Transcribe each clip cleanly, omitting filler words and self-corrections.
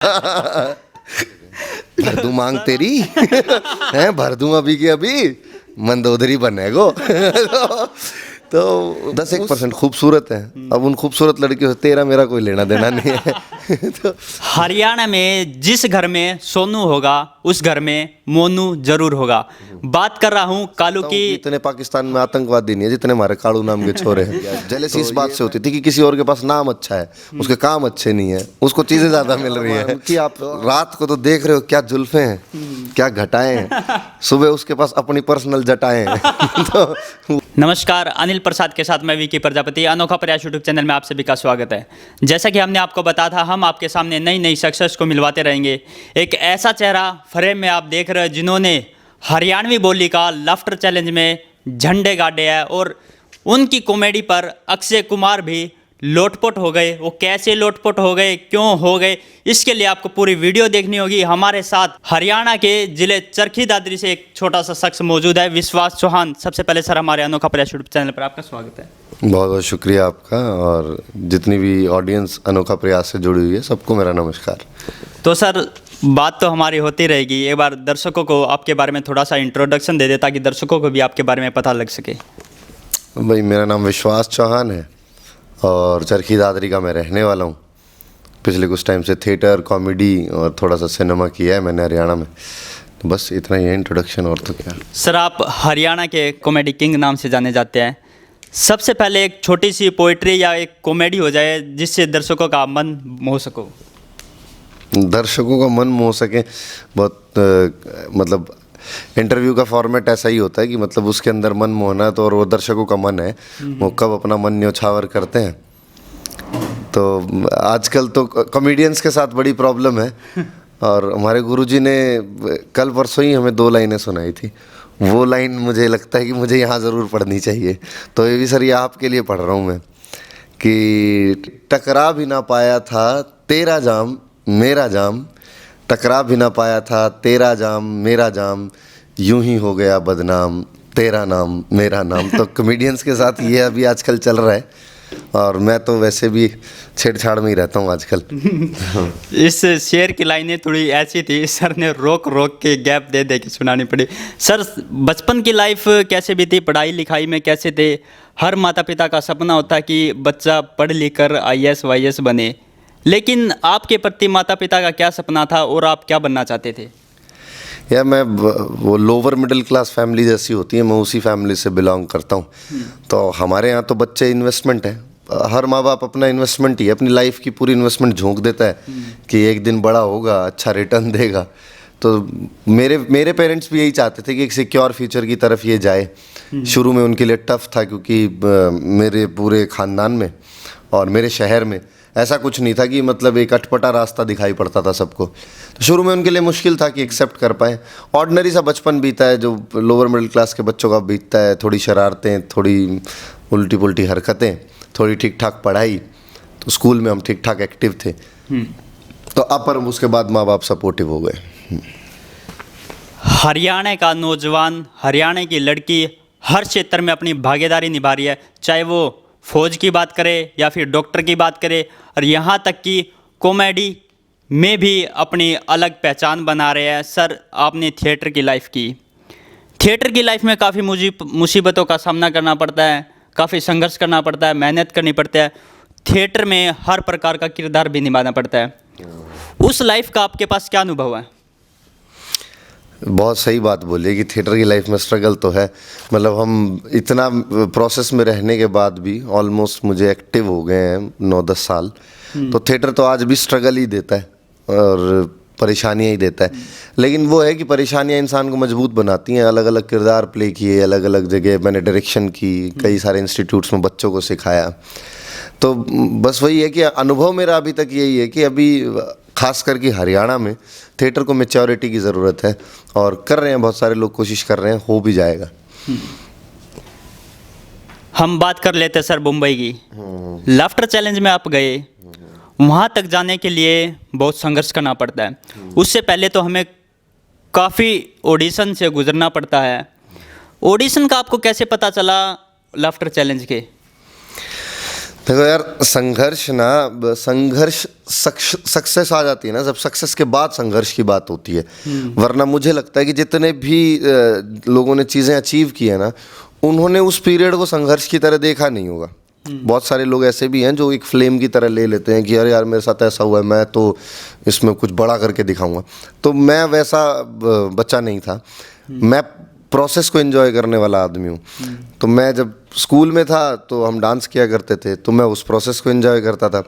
भर दूं मांग तेरी है, भर दूं अभी के अभी, मंदोदरी बनेगो। तो 10-1% खूबसूरत है। अब उन खूबसूरत लड़कियों से तेरा मेरा कोई लेना देना नहीं है। तो हरियाणा में जिस घर में सोनू होगा उस घर में मोनू जरूर होगा। बात कर रहा हूँ कालू की। इतने पाकिस्तान में आतंकवादी नहीं है जितने हमारे कालू नाम के छोरे हैं। जेलसी इस बात से होती थी कि किसी और के पास नाम अच्छा है, उसके काम अच्छे नहीं है, उसको चीजें ज्यादा मिल रही है। कि आप रात को तो देख रहे हो क्या जुल्फे हैं, क्या घटाएं हैं, सुबह उसके पास अपनी पर्सनल जटाएं हैं। तो नमस्कार, अनिल प्रसाद के साथ मैं विकी प्रजापति, अनोखा प्रयास यूट्यूब चैनल में आप सभी का स्वागत है। जैसा कि हमने आपको बताया था, हम आपके सामने नई नई सक्सेस को मिलवाते रहेंगे। एक ऐसा चेहरा फ्रेम में आप देख रहे हो जिन्होंने हरियाणवी बोली का लाफ्टर चैलेंज में झंडे गाड़े हैं, और उनकी कॉमेडी पर अक्षय कुमार भी लोटपोट हो गए। वो कैसे लोटपोट हो गए, क्यों हो गए, इसके लिए आपको पूरी वीडियो देखनी होगी। हमारे साथ हरियाणा के जिले चरखी दादरी से एक छोटा सा शख्स मौजूद है, विश्वास चौहान। सबसे पहले सर, हमारे अनोखा प्रयास यूट्यूब चैनल पर आपका स्वागत है। बहुत बहुत शुक्रिया आपका, और जितनी भी ऑडियंस अनोखा प्रयास से जुड़ी हुई है सबको मेरा नमस्कार। तो सर, बात तो हमारी होती रहेगी, एक बार दर्शकों को आपके बारे में थोड़ा सा इंट्रोडक्शन दे दे ताकि दर्शकों को भी आपके बारे में पता लग सके। भाई, मेरा नाम विश्वास चौहान है और चरखी दादरी का मैं रहने वाला हूँ। पिछले कुछ टाइम से थिएटर, कॉमेडी और थोड़ा सा सिनेमा किया है मैंने हरियाणा में। तो बस इतना ही है इंट्रोडक्शन, और तो क्या। सर, आप हरियाणा के कॉमेडी किंग नाम से जाने जाते हैं। सबसे पहले एक छोटी सी पोइट्री या एक कॉमेडी हो जाए जिससे दर्शकों का मन मोह सको। दर्शकों का मन मोह सके, बहुत मतलब इंटरव्यू का फॉर्मेट ऐसा ही होता है कि मतलब उसके अंदर मन मोहना है, तो और वो दर्शकों का मन है, वो कब अपना मन न्योछावर करते हैं। तो आजकल तो कॉमेडियंस के साथ बड़ी प्रॉब्लम है, और हमारे गुरुजी ने कल परसों ही हमें 2 लाइनें सुनाई थी। वो लाइन मुझे लगता है कि मुझे यहाँ ज़रूर पढ़नी चाहिए, तो ये भी सर ये आपके लिए पढ़ रहा हूँ मैं, कि टकरा भी ना पाया था तेरा जाम मेरा जाम, टकरा भी ना पाया था तेरा जाम मेरा जाम, यूं ही हो गया बदनाम तेरा नाम मेरा नाम। तो कॉमेडियंस के साथ ये अभी आजकल चल रहा है, और मैं तो वैसे भी छेड़छाड़ में ही रहता हूँ आजकल। इस शेर की लाइनें थोड़ी ऐसी थी, सर ने रोक रोक के गैप दे दे के सुनानी पड़ी। सर, बचपन की लाइफ कैसे बीती, पढ़ाई लिखाई में कैसे थे? हर माता पिता का सपना होता है कि बच्चा पढ़ लिख कर IAS वाईएएस बने, लेकिन आपके प्रति माता पिता का क्या सपना था और आप क्या बनना चाहते थे? या मैं वो लोअर मिडिल क्लास फैमिली जैसी होती है, मैं उसी फैमिली से बिलोंग करता हूँ। तो हमारे यहाँ तो बच्चे इन्वेस्टमेंट है, हर माँ बाप अपना इन्वेस्टमेंट ही, अपनी लाइफ की पूरी इन्वेस्टमेंट झोंक देता है कि एक दिन बड़ा होगा, अच्छा रिटर्न देगा। तो मेरे पेरेंट्स भी यही चाहते थे कि एक सिक्योर फ्यूचर की तरफ ये जाए। शुरू में उनके लिए टफ था, क्योंकि मेरे पूरे ख़ानदान में और मेरे शहर में ऐसा कुछ नहीं था कि मतलब एक अटपटा रास्ता दिखाई पड़ता था सबको। तो शुरू में उनके लिए मुश्किल था कि एक्सेप्ट कर पाए। ऑर्डिनरी सा बचपन बीता है जो लोअर मिडिल क्लास के बच्चों का बीतता है, थोड़ी शरारतें, थोड़ी उल्टी पुल्टी हरकतें, थोड़ी ठीक ठाक पढ़ाई। तो स्कूल में हम ठीक ठाक एक्टिव थे, तो पर उसके बाद माँ बाप सपोर्टिव हो गए। हरियाणा का नौजवान, हरियाणा की लड़की हर क्षेत्र में अपनी भागीदारी निभा रही है, चाहे वो फौज की बात करे या फिर डॉक्टर की बात करे, और यहाँ तक कि कॉमेडी में भी अपनी अलग पहचान बना रहे हैं। सर, आपने थिएटर की लाइफ की, थिएटर की लाइफ में काफ़ी मुसीबतों का सामना करना पड़ता है, काफ़ी संघर्ष करना पड़ता है, मेहनत करनी पड़ती है। थिएटर में हर प्रकार का किरदार भी निभाना पड़ता है। उस लाइफ का आपके पास क्या अनुभव है? बहुत सही बात बोली कि थिएटर की लाइफ में स्ट्रगल तो है। मतलब हम इतना प्रोसेस में रहने के बाद भी ऑलमोस्ट मुझे एक्टिव हो गए हैं 9-10 साल, तो थिएटर तो आज भी स्ट्रगल ही देता है और परेशानियाँ ही देता है। लेकिन वो है कि परेशानियाँ इंसान को मजबूत बनाती हैं। अलग अलग किरदार प्ले किए, अलग अलग जगह मैंने डायरेक्शन की, कई सारे इंस्टीट्यूट्स में बच्चों को सिखाया। तो बस वही है कि अनुभव मेरा अभी तक यही है कि अभी खास करके हरियाणा में थिएटर को मैच्योरिटी की ज़रूरत है, और कर रहे हैं, बहुत सारे लोग कोशिश कर रहे हैं, हो भी जाएगा। हम बात कर लेते हैं सर मुंबई की। लाफ्टर चैलेंज में आप गए, वहाँ तक जाने के लिए बहुत संघर्ष करना पड़ता है। उससे पहले तो हमें काफ़ी ऑडिशन से गुजरना पड़ता है। ऑडिशन का आपको कैसे पता चला लाफ्टर चैलेंज के? देखो यार, संघर्ष सक्सेस आ जाती है ना, जब सक्सेस के बाद संघर्ष की बात होती है। वरना मुझे लगता है कि जितने भी लोगों ने चीज़ें अचीव की है ना, उन्होंने उस पीरियड को संघर्ष की तरह देखा नहीं होगा। बहुत सारे लोग ऐसे भी हैं जो एक फ्लेम की तरह ले लेते हैं कि अरे यार मेरे साथ ऐसा हुआ है, मैं तो इसमें कुछ बड़ा करके दिखाऊंगा। तो मैं वैसा बच्चा नहीं था। मैं प्रोसेस को एंजॉय करने वाला आदमी हूँ। तो मैं जब स्कूल में था तो हम डांस किया करते थे, तो मैं उस प्रोसेस को एंजॉय करता था।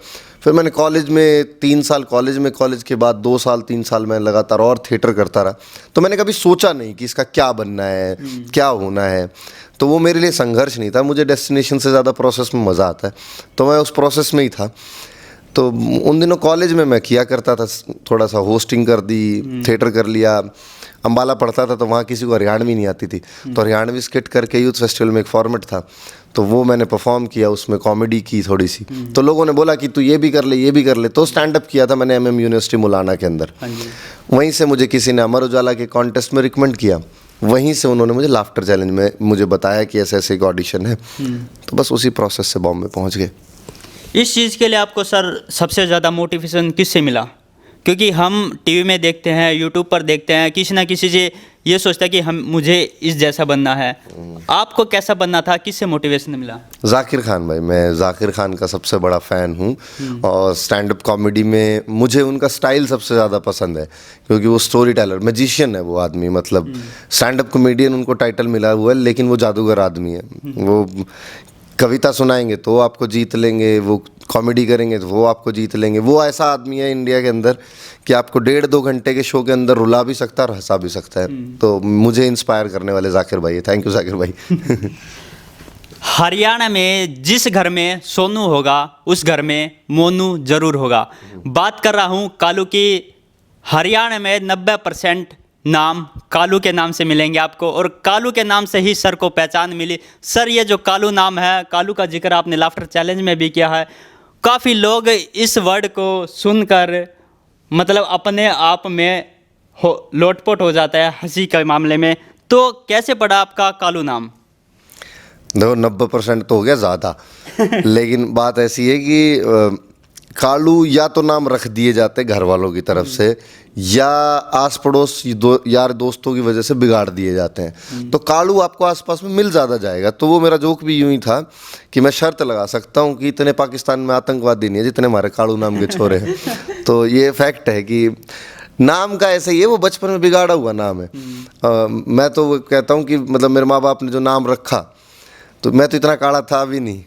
फिर मैंने कॉलेज में 3 साल कॉलेज के बाद 2 साल 3 साल मैं लगातार और थिएटर करता रहा। तो मैंने कभी सोचा नहीं कि इसका क्या बनना है, क्या होना है। तो वो मेरे लिए संघर्ष नहीं था, मुझे डेस्टिनेशन से ज़्यादा प्रोसेस में मज़ा आता है। तो मैं उस प्रोसेस में ही था। तो उन दिनों कॉलेज में मैं किया करता था, थोड़ा सा होस्टिंग कर दी, थिएटर कर लिया। अम्बाला पढ़ता था तो वहाँ किसी को हरियाणवी नहीं आती थी, तो हरियाणवी स्किट करके यूथ फेस्टिवल में एक फॉर्मेट था, तो वो मैंने परफॉर्म किया, उसमें कॉमेडी की थोड़ी सी। तो लोगों ने बोला कि तू ये भी कर ले, ये भी कर ले। तो स्टैंड अप किया था मैंने MM यूनिवर्सिटी मुलाना के अंदर। वहीं से मुझे किसी ने अमर उजाला के कॉन्टेस्ट में रिकमेंड किया, वहीं से उन्होंने मुझे लाफ्टर चैलेंज में मुझे बताया कि ऐसे ऐसे एक ऑडिशन है। तो बस उसी प्रोसेस से बॉम्बे पहुँच गए। इस चीज़ के लिए आपको सर सबसे ज़्यादा मोटिवेशन किससे मिला? क्योंकि हम टीवी में देखते हैं, यूट्यूब पर देखते हैं, किसी ना किसी से ये सोचता है कि मुझे इस जैसा बनना है। आपको कैसा बनना था, किससे मोटिवेशन मिला? जाकिर खान भाई, मैं जाकिर खान का सबसे बड़ा फ़ैन हूँ। और स्टैंड अप कॉमेडी में मुझे उनका स्टाइल सबसे ज़्यादा पसंद है, क्योंकि वो स्टोरी टेलर, मैजिशियन है वो आदमी। मतलब स्टैंड अप कॉमेडियन उनको टाइटल मिला हुआ है, लेकिन वो जादूगर आदमी है। वो कविता सुनाएंगे तो आपको जीत लेंगे, वो कॉमेडी करेंगे तो वो आपको जीत लेंगे। वो ऐसा आदमी है इंडिया के अंदर कि आपको 1.5-2 घंटे के शो के अंदर रुला भी सकता है और हंसा भी सकता है। तो मुझे इंस्पायर करने वाले जाकिर भाई है। थैंक यू जाकिर भाई। हरियाणा में जिस घर में सोनू होगा उस घर में मोनू जरूर होगा। बात कर रहा हूँ कालू की। हरियाणा में 90% नाम कालू के नाम से मिलेंगे आपको, और कालू के नाम से ही सर को पहचान मिली। सर, ये जो कालू नाम है, कालू का जिक्र आपने लाफ्टर चैलेंज में भी किया है। काफ़ी लोग इस वर्ड को सुनकर मतलब अपने आप में लोटपोट हो जाता है हंसी के मामले में। तो कैसे पड़ा आपका कालू नाम? देखो, 90% तो हो गया ज़्यादा। लेकिन बात ऐसी है कि कालू या तो नाम रख दिए जाते घर वालों की तरफ से, या आस पड़ोस यार दोस्तों की वजह से बिगाड़ दिए जाते हैं। तो कालू आपको आसपास में मिल ज़्यादा जाएगा। तो वो मेरा जोक भी यूं ही था कि मैं शर्त लगा सकता हूं कि इतने पाकिस्तान में आतंकवादी नहीं है जितने हमारे कालू नाम के छोरे हैं। तो ये फैक्ट है कि नाम का ऐसा ही है, वो बचपन में बिगाड़ा हुआ नाम है। मैं तो कहता हूँ कि मतलब मेरे माँ बाप ने जो नाम रखा, तो मैं तो इतना काला था भी नहीं।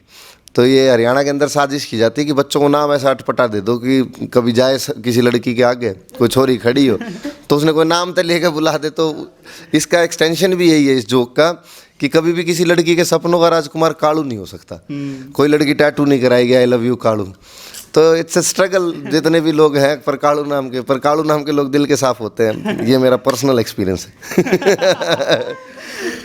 तो ये हरियाणा के अंदर साजिश की जाती है कि बच्चों को नाम ऐसा अटपटा दे दो कि कभी जाए किसी लड़की के आगे कोई छोरी खड़ी हो तो उसने कोई नाम तो लेकर बुला दे। तो इसका एक्सटेंशन भी यही है इस जोक का कि कभी भी किसी लड़की के सपनों का राजकुमार कालू नहीं हो सकता। कोई लड़की टैटू नहीं कराएगी आई लव यू कालू। तो इट्स ए स्ट्रगल जितने भी लोग हैं पर कालू नाम के लोग दिल के साफ होते हैं। ये मेरा पर्सनल एक्सपीरियंस है।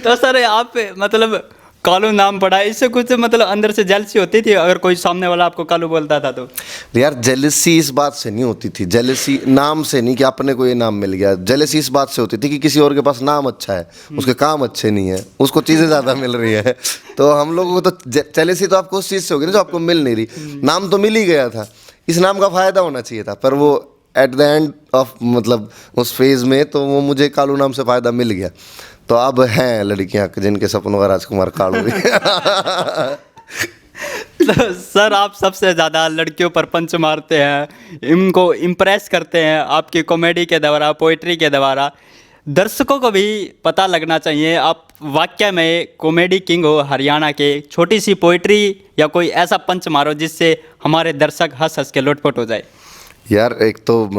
तो सर, आप मतलब कालू नाम पड़ा, इससे कुछ मतलब अंदर से जेलसी होती थी अगर कोई सामने वाला आपको कालू बोलता था तो? यार, जेलसी इस बात से नहीं होती थी, जेलसी नाम से नहीं कि अपने को ये नाम मिल गया। जेलसी इस बात से होती थी कि किसी और के पास नाम अच्छा है, उसके काम अच्छे नहीं है, उसको चीज़ें ज़्यादा मिल रही है। तो हम लोगों को तो जेलसी तो आपको उस चीज़ से होगी ना जो आपको मिल नहीं रही। नाम तो मिल ही गया था, इस नाम का फ़ायदा होना चाहिए था, पर वो एट द एंड ऑफ मतलब उस फेज़ में तो वो मुझे कालू नाम से फ़ायदा मिल गया। तो अब हैं लड़कियां जिनके सपनों का राजकुमार कालू भी। तो सर, आप सबसे ज़्यादा लड़कियों पर पंच मारते हैं, इनको इम्प्रेस करते हैं आपकी कॉमेडी के द्वारा, पोइट्री के द्वारा। दर्शकों को भी पता लगना चाहिए आप वाकई में कॉमेडी किंग हो हरियाणा के। छोटी सी पोइट्री या कोई ऐसा पंच मारो जिससे हमारे दर्शक हंस हंस के लोटपोट हो जाए। यार, एक तो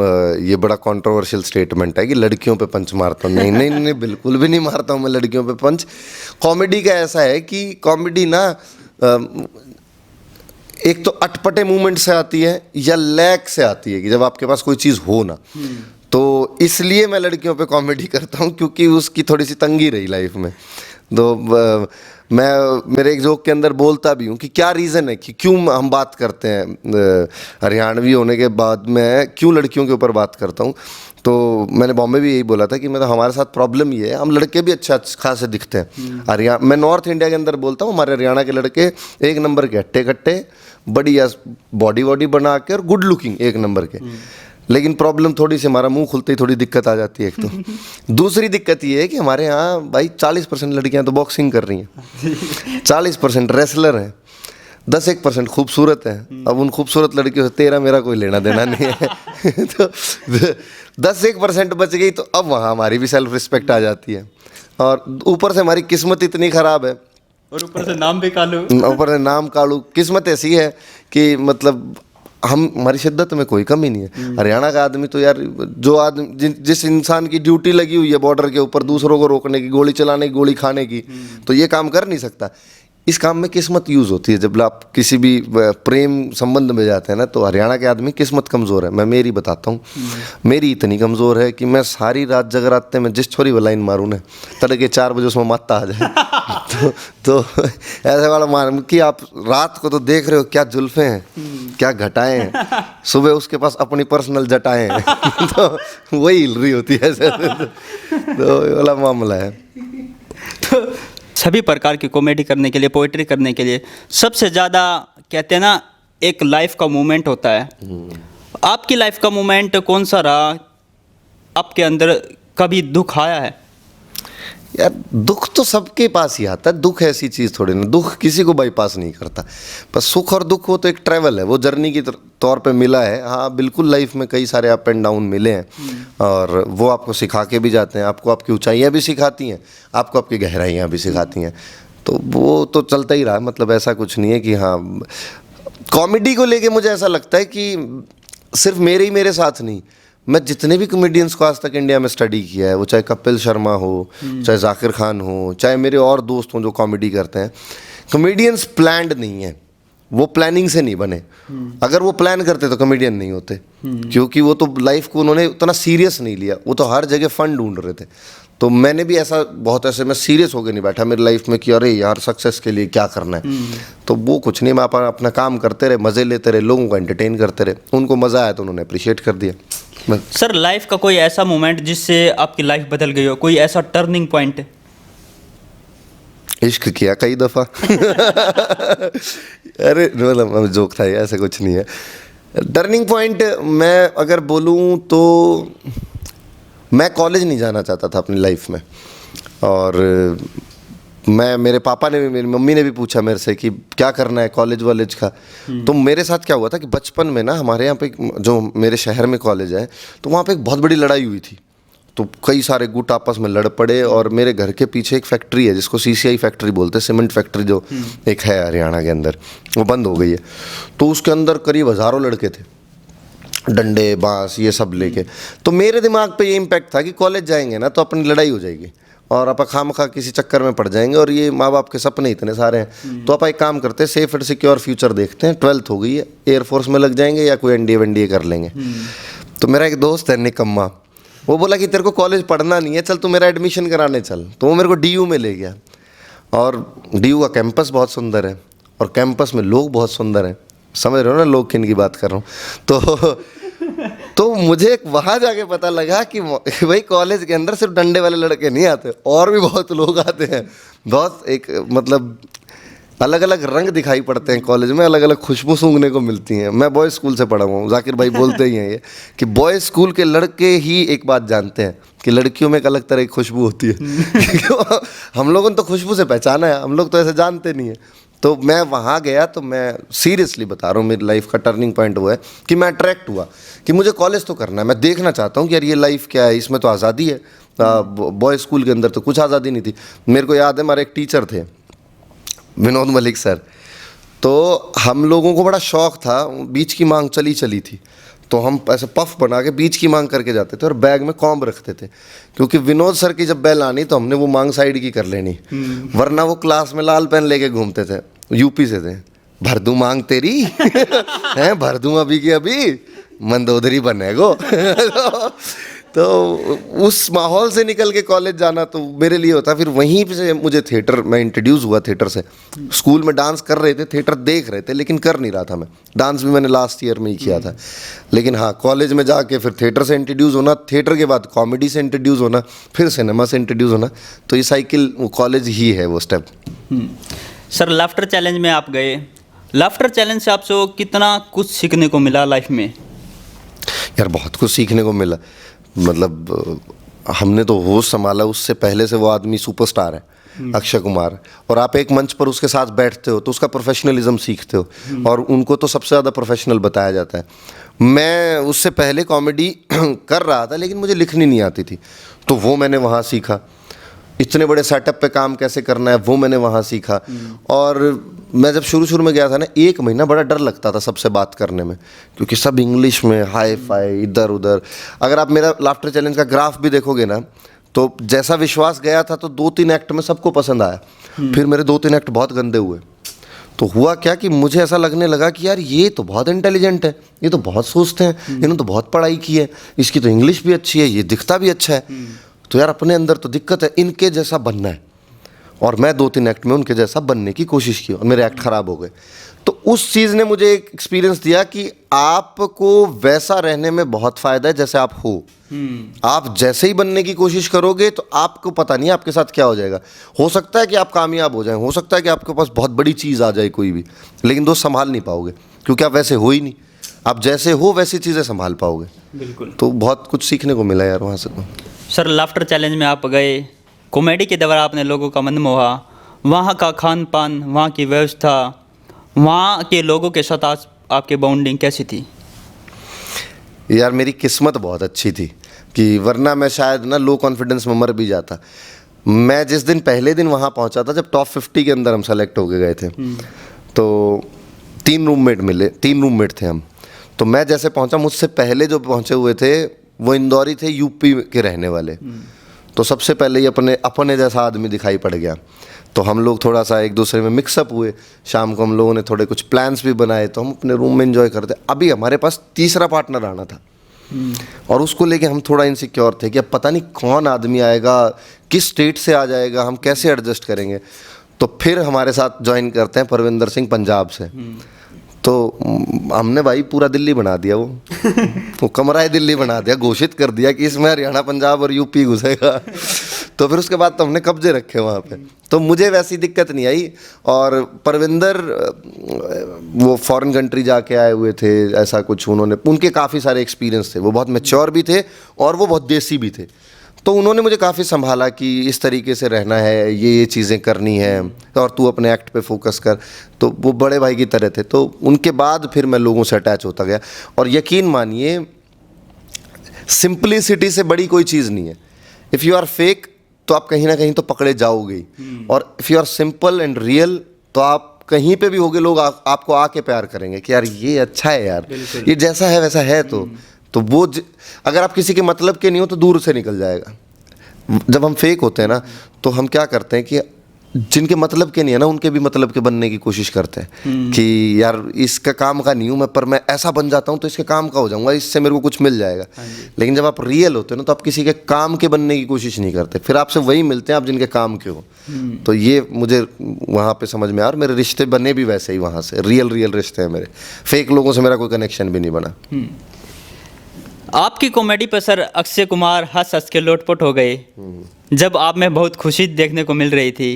ये बड़ा कंट्रोवर्शियल स्टेटमेंट है कि लड़कियों पे पंच मारता हूँ। नहीं, बिल्कुल भी नहीं मारता हूँ मैं लड़कियों पे पंच। कॉमेडी का ऐसा है कि कॉमेडी ना एक तो अटपटे मूवमेंट से आती है या लैक से आती है कि जब आपके पास कोई चीज़ हो ना। तो इसलिए मैं लड़कियों पे कॉमेडी करता हूँ क्योंकि उसकी थोड़ी सी तंगी रही लाइफ में। तो मैं मेरे एक जोक के अंदर बोलता भी हूँ कि क्या रीज़न है कि क्यों हम बात करते हैं हरियाणवी होने के बाद मैं क्यों लड़कियों के ऊपर बात करता हूँ। तो मैंने बॉम्बे भी यही बोला था कि मतलब हमारे साथ प्रॉब्लम ये है, हम लड़के भी अच्छा खासे दिखते हैं। हरियाणा, मैं नॉर्थ इंडिया के अंदर बोलता हूँ, हमारे हरियाणा के लड़के एक नंबर के हट्टे कट्टे, बढ़िया बॉडी वॉडी बना के और गुड लुकिंग एक नंबर के। लेकिन प्रॉब्लम थोड़ी सी, हमारा मुंह खुलते ही थोड़ी दिक्कत आ जाती है एक तो। दूसरी दिक्कत ये है कि हमारे यहाँ भाई 40% लड़कियां तो बॉक्सिंग कर रही हैं, 40% रेसलर हैं, 10-1% खूबसूरत है। अब उन खूबसूरत लड़कियों से तेरा मेरा कोई लेना देना नहीं है। तो 10-1% बच गई तो अब वहाँ हमारी भी सेल्फ रिस्पेक्ट आ जाती है। और ऊपर से हमारी किस्मत इतनी ख़राब है, और ऊपर से नाम भी कालू, ऊपर से नाम कालू। किस्मत ऐसी है कि मतलब हमारी शिद्दत में कोई कमी नहीं है। हरियाणा का आदमी तो यार, जो आदमी जिस इंसान की ड्यूटी लगी हुई है बॉर्डर के ऊपर दूसरों को रोकने की, गोली चलाने की, गोली खाने की, तो ये काम कर नहीं सकता। इस काम में किस्मत यूज़ होती है। जब आप किसी भी प्रेम संबंध में जाते हैं ना, तो हरियाणा के आदमी किस्मत कमज़ोर है। मैं मेरी बताता हूँ, मेरी इतनी कमज़ोर है कि मैं सारी रात जगराते में जिस छोरी वाला लाइन मारूँ ना, तड़के 4 बजे उसमें माता आ जाए। तो ऐसे वाला मार कि आप रात को तो देख रहे हो क्या जुल्फे हैं, क्या घटाएं हैं, सुबह उसके पास अपनी पर्सनल जटाएं हैं। तो वही हिल रही होती है ऐसे। तो ये वाला मामला है। सभी प्रकार की कॉमेडी करने के लिए, पोइट्री करने के लिए सबसे ज़्यादा कहते हैं ना, एक लाइफ का मोमेंट होता है। आपकी लाइफ का मोमेंट कौन सा रहा? आपके अंदर कभी दुख आया है? यार दुख तो सबके पास ही आता है। दुख ऐसी चीज़ थोड़ी ना, दुख किसी को बाईपास नहीं करता। बस सुख और दुख वो तो एक ट्रैवल है, वो जर्नी की तौर पे मिला है। हाँ बिल्कुल, लाइफ में कई सारे अप एंड डाउन मिले हैं और वो आपको सिखा के भी जाते हैं। आपको आपकी ऊंचाइयाँ भी सिखाती हैं, आपको आपकी गहराइयाँ भी सिखाती हैं। तो वो तो चलता ही रहा, मतलब ऐसा कुछ नहीं है कि हाँ। कॉमेडी को लेके मुझे ऐसा लगता है कि सिर्फ मेरे साथ नहीं, मैं जितने भी कॉमेडियंस को आज तक इंडिया में स्टडी किया है, वो चाहे कपिल शर्मा हो, चाहे जाकिर खान हो, चाहे मेरे और दोस्त हों जो कॉमेडी करते हैं, कॉमेडियंस प्लान्ड नहीं है, वो प्लानिंग से नहीं बने। अगर वो प्लान करते तो कॉमेडियन नहीं होते, क्योंकि वो तो लाइफ को उन्होंने उतना सीरियस नहीं लिया, वो तो हर जगह फन ढूंढ रहे थे। तो मैंने भी ऐसा बहुत ऐसे, मैं सीरियस होकर नहीं बैठा मेरी लाइफ में कि अरे यार सक्सेस के लिए क्या करना है। तो वो कुछ नहीं, मैं अपना काम करते रहे, मज़े लेते रहे, लोगों को एंटरटेन करते रहे। उनको मज़ा आया तो उन्होंने अप्रिशिएट कर दिया। सर, लाइफ का कोई ऐसा मोमेंट जिससे आपकी लाइफ बदल गई हो, कोई ऐसा टर्निंग पॉइंट? इश्क किया कई दफ़ा। अरे मतलब जोक था ये, ऐसा कुछ नहीं है। टर्निंग पॉइंट मैं अगर बोलूँ तो मैं कॉलेज नहीं जाना चाहता था अपनी लाइफ में। और मेरे पापा ने भी, मेरी मम्मी ने भी पूछा मेरे से कि क्या करना है कॉलेज वॉलेज का। तो मेरे साथ क्या हुआ था कि बचपन में ना हमारे यहाँ पे, जो मेरे शहर में कॉलेज है, तो वहाँ पे एक बहुत बड़ी लड़ाई हुई थी। तो कई सारे गुट आपस में लड़ पड़े और मेरे घर के पीछे एक फैक्ट्री है जिसको CCI फैक्ट्री बोलते हैं, सीमेंट फैक्ट्री जो एक है हरियाणा के अंदर, वो बंद हो गई है। तो उसके अंदर करीब हज़ारों लड़के थे, डंडे बांस ये सब लेके। तो मेरे दिमाग पे ये इम्पैक्ट था कि कॉलेज जाएंगे ना तो अपनी लड़ाई हो जाएगी और आप खामखा किसी चक्कर में पड़ जाएंगे, और ये माँ बाप के सपने इतने सारे हैं। तो आप एक काम करते हैं, सेफ एंड सिक्योर फ्यूचर देखते हैं, 12th हो गई है, एयरफोर्स में लग जाएंगे या कोई NDA कर लेंगे। तो मेरा एक दोस्त है निकम्मा, वो बोला कि तेरे को कॉलेज पढ़ना नहीं है, चल तू मेरा एडमिशन कराने चल। तो वो मेरे को DU में ले गया, और DU का कैंपस बहुत सुंदर है और कैंपस में लोग बहुत सुंदर हैं। समझ रहे हो ना लोग किन की बात कर रहा हूँ। तो मुझे वहाँ जाके पता लगा कि भाई कॉलेज के अंदर सिर्फ डंडे वाले लड़के नहीं आते, और भी बहुत लोग आते हैं। बहुत एक मतलब अलग अलग रंग दिखाई पड़ते हैं कॉलेज में, अलग अलग खुशबू सूंघने को मिलती हैं। मैं बॉयज़ स्कूल से पढ़ा हुआ हूँ, जाकिर भाई बोलते ही हैं ये कि बॉयज़ स्कूल के लड़के ही एक बात जानते हैं कि लड़कियों में एक अलग तरह की खुशबू होती है। हम लोगों ने तो खुशबू से पहचाना है, हम लोग तो ऐसे जानते नहीं हैं। तो मैं वहाँ गया, तो मैं सीरियसली बता रहा हूँ, मेरी लाइफ का टर्निंग पॉइंट हुआ है कि मैं अट्रैक्ट हुआ कि मुझे कॉलेज तो करना है। मैं देखना चाहता हूँ कि यार ये लाइफ क्या है, इसमें तो आज़ादी है। बॉयज़ स्कूल के अंदर तो कुछ आज़ादी नहीं थी। मेरे को याद है हमारे एक टीचर थे विनोद मलिक सर, तो हम लोगों को बड़ा शौक़ था, बीच की मांग चली थी, तो हम ऐसे पफ बना के बीच की मांग करके जाते थे और बैग में कॉम्ब रखते थे, क्योंकि विनोद सर की जब बेल आनी तो हमने वो मांग साइड की कर लेनी, वरना वो क्लास में लाल पेन लेके घूमते थे, यूपी से थे। भर दूँ मांग तेरी हैं, भर दूँ अभी की अभी, मंदोदरी बनेगो। तो उस माहौल से निकल के कॉलेज जाना तो मेरे लिए होता। फिर वहीं से मुझे थिएटर में इंट्रोड्यूस हुआ। थिएटर से स्कूल में डांस कर रहे थे, थिएटर देख रहे थे, लेकिन कर नहीं रहा था मैं। डांस भी मैंने लास्ट ईयर में ही किया था। लेकिन हाँ, कॉलेज में जाके फिर थिएटर से इंट्रोड्यूस होना, थिएटर के बाद कॉमेडी से इंट्रोड्यूस होना, फिर सिनेमा से इंट्रोड्यूस होना, तो ये साइकिल वो कॉलेज ही है वो स्टेप। सर, लाफ्टर चैलेंज में आप गए। लाफ्टर चैलेंज से आपको कितना कुछ सीखने को मिला लाइफ में? यार बहुत कुछ सीखने को मिला। मतलब हमने तो होश संभाला, उससे पहले से वो आदमी सुपरस्टार है, अक्षय कुमार, और आप एक मंच पर उसके साथ बैठते हो तो उसका प्रोफेशनलिज्म सीखते हो, और उनको तो सबसे ज़्यादा प्रोफेशनल बताया जाता है। मैं उससे पहले कॉमेडी कर रहा था, लेकिन मुझे लिखनी नहीं आती थी, तो वो मैंने वहाँ सीखा। इतने बड़े सेटअप पे काम कैसे करना है वो मैंने वहाँ सीखा। और मैं जब शुरू में गया था ना, 1 महीना बड़ा डर लगता था सबसे बात करने में, क्योंकि सब इंग्लिश में, हाई फाई, इधर उधर। अगर आप मेरा लाफ्टर चैलेंज का ग्राफ भी देखोगे ना, तो जैसा विश्वास गया था तो 2-3 एक्ट में सबको पसंद आया। फिर मेरे 2-3 एक्ट बहुत गंदे हुए। तो हुआ क्या कि मुझे ऐसा लगने लगा कि यार ये तो बहुत इंटेलिजेंट है, ये तो बहुत सोचते हैं, इन्होंने तो बहुत पढ़ाई की है, इसकी तो इंग्लिश भी अच्छी है, ये दिखता भी अच्छा है। तो यार अपने अंदर तो दिक्कत है, इनके जैसा बनना है। और मैं 2-3 एक्ट में उनके जैसा बनने की कोशिश की और मेरे एक्ट ख़राब हो गए। तो उस चीज़ ने मुझे एक एक्सपीरियंस दिया कि आपको वैसा रहने में बहुत फ़ायदा है जैसे आप हो। आप जैसे ही बनने की कोशिश करोगे तो आपको पता नहीं आपके साथ क्या हो जाएगा। हो सकता है कि आप कामयाब हो जाएं, हो सकता है कि आपके पास बहुत बड़ी चीज़ आ जाए कोई भी, लेकिन दोस्त संभाल नहीं पाओगे, क्योंकि आप वैसे हो ही नहीं। आप जैसे हो वैसी चीज़ें संभाल पाओगे। बिल्कुल। तो बहुत कुछ सीखने को मिला यार वहाँ से। तो सर, लाफ्टर चैलेंज में आप गए, कॉमेडी के दौरान आपने लोगों का मन मोहा। वहाँ का खान पान, वहाँ की व्यवस्था, वहाँ के लोगों के साथ आपकी बॉन्डिंग कैसी थी? यार मेरी किस्मत बहुत अच्छी थी, कि वरना मैं शायद ना लो कॉन्फिडेंस में मर भी जाता। मैं जिस दिन पहले दिन वहाँ पहुँचा था, जब टॉप 50 के अंदर हम सेलेक्ट होके गए थे, तो 3 रूममेट मिले, 3 रूममेट थे हम। तो मैं जैसे पहुँचा, मुझसे पहले जो पहुँचे हुए थे वो इंदौरी थे, यूपी के रहने वाले। तो सबसे पहले ही अपने जैसा आदमी दिखाई पड़ गया। तो हम लोग थोड़ा सा एक दूसरे में मिक्सअप हुए। शाम को हम लोगों ने थोड़े कुछ प्लान्स भी बनाए, तो हम अपने रूम में एंजॉय करते। अभी हमारे पास तीसरा पार्टनर आना था, और उसको लेके हम थोड़ा इनसिक्योर थे कि अब पता नहीं कौन आदमी आएगा, किस स्टेट से आ जाएगा, हम कैसे एडजस्ट करेंगे। तो फिर हमारे साथ ज्वाइन करते हैं परविंदर सिंह, पंजाब से। तो हमने भाई पूरा दिल्ली बना दिया, वो कमरा ही दिल्ली बना दिया, घोषित कर दिया कि इसमें हरियाणा, पंजाब और यूपी घुसेगा। तो फिर उसके बाद तो हमने कब्जे रखे वहाँ पे। तो मुझे वैसी दिक्कत नहीं आई। और परविंदर वो फॉरेन कंट्री जाके आए हुए थे, ऐसा कुछ उन्होंने, उनके काफ़ी सारे एक्सपीरियंस थे, वो बहुत मैच्योर भी थे और वो बहुत देसी भी थे। तो उन्होंने मुझे काफ़ी संभाला कि इस तरीके से रहना है, ये चीज़ें करनी है, और तू अपने एक्ट पे फोकस कर। तो वो बड़े भाई की तरह थे। तो उनके बाद फिर मैं लोगों से अटैच होता गया। और यकीन मानिए, सिंपलिसिटी से बड़ी कोई चीज़ नहीं है। इफ़ यू आर फेक तो आप कहीं ना कहीं तो पकड़े जाओगे ही, और if you are simple and real तो आप कहीं पे भी होगे, लोग आपको आके प्यार करेंगे कि यार ये अच्छा है, यार ये जैसा है वैसा है। तो वो अगर आप किसी के मतलब के नहीं हो तो दूर से निकल जाएगा। जब हम फेक होते हैं ना, तो हम क्या करते हैं कि जिनके मतलब के नहीं है ना, उनके भी मतलब के बनने की कोशिश करते हैं कि यार इसका काम का नहीं हूँ मैं, पर मैं ऐसा बन जाता हूँ तो इसके काम का हो जाऊँगा, इससे मेरे को कुछ मिल जाएगा। लेकिन जब आप रियल होते हो ना, तो आप किसी के काम के बनने की कोशिश नहीं करते, फिर आपसे वही मिलते हैं आप जिनके काम के हो। तो ये मुझे वहाँ पे समझ में आ, और मेरे रिश्ते बने भी वैसे ही वहाँ से, रियल रिश्ते हैं मेरे। फेक लोगों से मेरा कोई कनेक्शन भी नहीं बना। आपकी कॉमेडी पर सर अक्षय कुमार हंस हंस के लोटपोट हो गए, जब आप में बहुत खुशी देखने को मिल रही थी।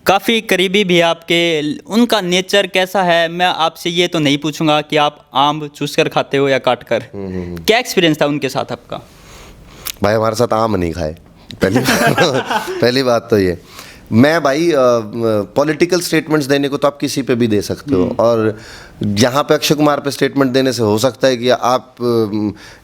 काफ़ी करीबी भी आपके, उनका नेचर कैसा है? मैं आपसे ये तो नहीं पूछूंगा कि आप आम चूस कर खाते हो या काट कर। क्या एक्सपीरियंस था उनके साथ आपका? भाई हमारे साथ आम नहीं खाए, पहली बात तो ये। मैं भाई पॉलिटिकल स्टेटमेंट्स देने को तो आप किसी पे भी दे सकते हो, और यहाँ पे अक्षय कुमार पे स्टेटमेंट देने से हो सकता है कि आप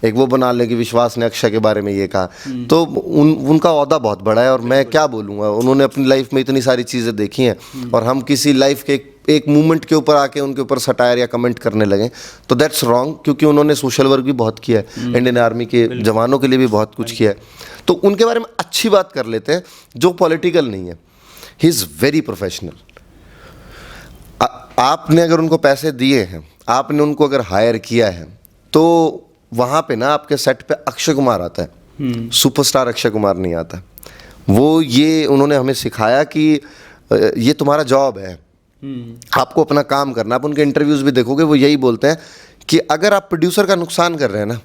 एक वो बना लें कि विश्वास ने अक्षय के बारे में ये कहा। तो उनका ओहदा बहुत बड़ा है, और मैं क्या बोलूँगा, उन्होंने अपनी लाइफ में इतनी सारी चीज़ें देखी हैं, और हम किसी लाइफ के एक मूवमेंट के ऊपर आके उनके ऊपर सटायर या कमेंट करने लगे तो दैट्स रॉन्ग, क्योंकि उन्होंने सोशल वर्क भी बहुत किया है, इंडियन आर्मी के जवानों के लिए भी बहुत कुछ किया है। तो उनके बारे में अच्छी बात कर लेते हैं जो पॉलिटिकल नहीं है। He is very professional. आपने अगर उनको पैसे दिए हैं, आपने उनको अगर हायर किया है, तो वहाँ पे ना आपके सेट पे अक्षय कुमार आता है, सुपरस्टार अक्षय कुमार नहीं आता। वो ये उन्होंने हमें सिखाया कि ये तुम्हारा जॉब है, आपको अपना काम करना। आप उनके इंटरव्यूज़ भी देखोगे, वो यही बोलते हैं कि अगर आप प्रोड्यूसर का नुकसान कर रहे हैं ना,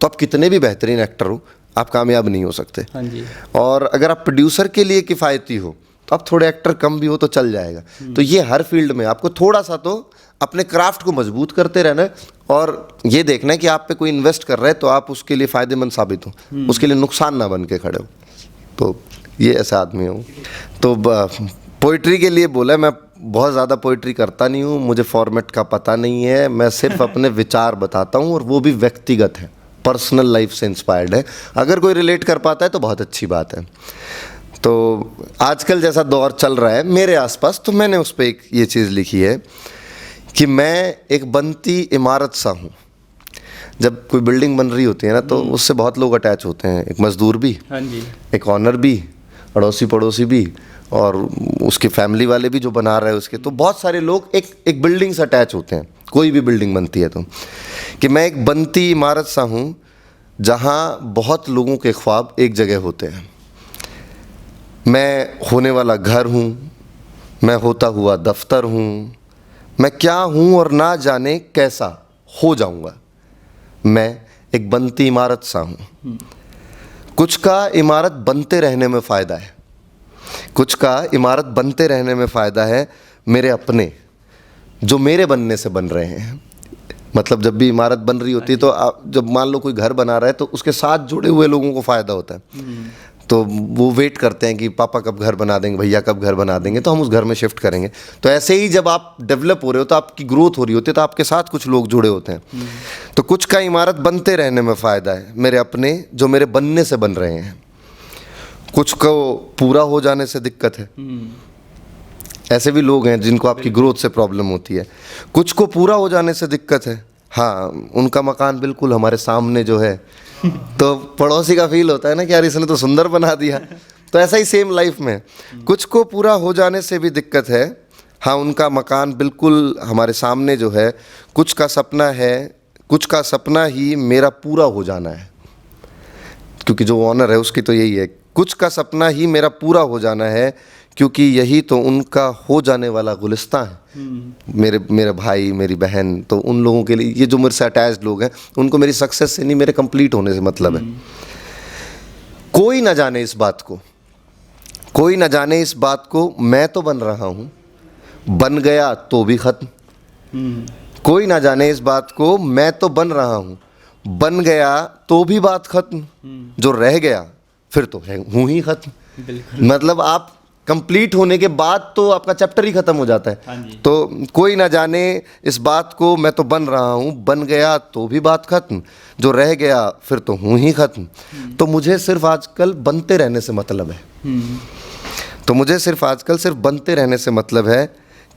तो आप कितने भी बेहतरीन एक्टर हो, आप कामयाब नहीं हो सकते। हाँ जी। और अगर आप प्रोड्यूसर के लिए किफ़ायती हो, तो आप थोड़े एक्टर कम भी हो तो चल जाएगा। तो ये हर फील्ड में आपको थोड़ा सा तो अपने क्राफ्ट को मजबूत करते रहना है, और ये देखना है कि आप पे कोई इन्वेस्ट कर रहा है तो आप उसके लिए फ़ायदेमंद साबित हो, उसके लिए नुकसान ना बन के खड़े हो। तो ये ऐसा आदमी हूँ। तो पोइट्री के लिए बोला, मैं बहुत ज़्यादा पोइट्री करता नहीं हूँ, मुझे फॉर्मेट का पता नहीं है, मैं सिर्फ अपने विचार बताता हूँ, और वो भी व्यक्तिगत है, पर्सनल लाइफ से इंस्पायर्ड है। अगर कोई रिलेट कर पाता है तो बहुत अच्छी बात है। तो आजकल जैसा दौर चल रहा है मेरे आसपास, तो मैंने उस पर एक ये चीज़ लिखी है कि मैं एक बनती इमारत सा हूँ। जब कोई बिल्डिंग बन रही होती है ना, तो उससे बहुत लोग अटैच होते हैं, एक मज़दूर भी, हाँ जी, एक ऑनर भी, अड़ोसी पड़ोसी भी, और उसकी फैमिली वाले भी जो बना रहे हैं उसके। तो बहुत सारे लोग एक बिल्डिंग से अटैच होते हैं, कोई भी बिल्डिंग बनती है तो। कि मैं एक बनती इमारत सा हूँ जहाँ बहुत लोगों के ख्वाब एक जगह होते हैं। मैं होने वाला घर हूँ, मैं होता हुआ दफ्तर हूँ, मैं क्या हूँ और ना जाने कैसा हो जाऊँगा। मैं एक बनती इमारत सा हूँ। कुछ का इमारत बनते रहने में फ़ायदा है, कुछ का इमारत बनते रहने में फ़ायदा है मेरे अपने, जो मेरे बनने से बन रहे हैं। मतलब जब भी इमारत बन रही होती है तो जब मान लो कोई घर बना रहा है तो उसके साथ जुड़े हुए लोगों को फ़ायदा होता है। तो वो वेट करते हैं कि पापा कब घर बना देंगे, भैया कब घर बना देंगे, तो हम उस घर में शिफ्ट करेंगे। तो ऐसे ही जब आप डेवलप हो रहे हो तो आपकी ग्रोथ हो रही होती है, तो आपके साथ कुछ लोग जुड़े होते हैं। तो कुछ का इमारत बनते रहने में फ़ायदा है मेरे अपने, जो मेरे बनने से बन रहे हैं। कुछ को पूरा हो जाने से दिक्कत है। ऐसे भी लोग हैं जिनको आपकी ग्रोथ से प्रॉब्लम होती है। कुछ को पूरा हो जाने से दिक्कत है, हाँ, उनका मकान बिल्कुल हमारे सामने जो है तो पड़ोसी का फील होता है ना कि यार इसने तो सुंदर बना दिया। तो ऐसा ही सेम लाइफ में कुछ को पूरा हो जाने से भी दिक्कत है, हाँ, उनका मकान बिल्कुल हमारे सामने जो है। कुछ का सपना है, कुछ का सपना ही मेरा पूरा हो जाना है, क्योंकि जो ऑनर है उसकी तो यही है, कुछ का सपना ही मेरा पूरा हो जाना है, क्योंकि यही तो उनका हो जाने वाला गुलिस्तां है। मेरे भाई, मेरी बहन, तो उन लोगों के लिए, ये जो मेरे से अटैच्ड लोग हैं, उनको मेरी सक्सेस से नहीं, मेरे कंप्लीट होने से मतलब है। कोई ना जाने इस बात को, कोई ना जाने इस बात को, मैं तो बन रहा हूँ, बन गया तो भी ख़त्म। कोई ना जाने इस बात को, मैं तो बन रहा हूँ, बन गया तो भी बात ख़त्म। जो रह गया फिर तो है हूँ ही ख़त्म। मतलब आप कंप्लीट होने के बाद तो आपका चैप्टर ही ख़त्म हो जाता है। हाँ जी। तो कोई ना जाने इस बात को, मैं तो बन रहा हूँ, बन गया तो भी बात ख़त्म। जो रह गया फिर तो हूँ ही ख़त्म। तो मुझे सिर्फ आजकल बनते रहने से मतलब है। तो मुझे सिर्फ आजकल सिर्फ बनते रहने से मतलब है।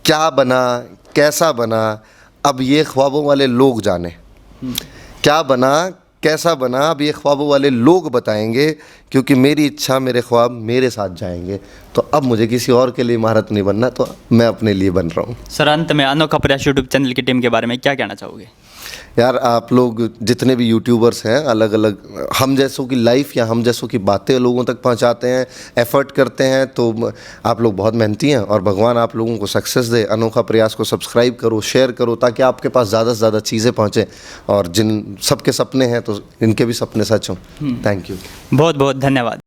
क्या बना, कैसा बना, अब ये ख्वाबों वाले लोग जाने। क्या बना, कैसा बना, अब ये ख्वाबों वाले लोग बताएंगे, क्योंकि मेरी इच्छा, मेरे ख्वाब मेरे साथ जाएंगे। तो अब मुझे किसी और के लिए इमारत नहीं बनना, तो मैं अपने लिए बन रहा हूँ। सर, अंत में अनोखा प्रयास यूट्यूब चैनल की टीम के बारे में क्या कहना चाहोगे? यार, आप लोग जितने भी यूट्यूबर्स हैं, अलग अलग हम जैसों की लाइफ या हम जैसों की बातें लोगों तक पहुंचाते हैं, एफर्ट करते हैं, तो आप लोग बहुत मेहनती हैं, और भगवान आप लोगों को सक्सेस दे। अनोखा प्रयास को सब्सक्राइब करो, शेयर करो, ताकि आपके पास ज़्यादा से ज़्यादा चीज़ें पहुँचें, और जिन सबके सपने हैं तो इनके भी सपने सच हों। Thank you. बहुत बहुत धन्यवाद।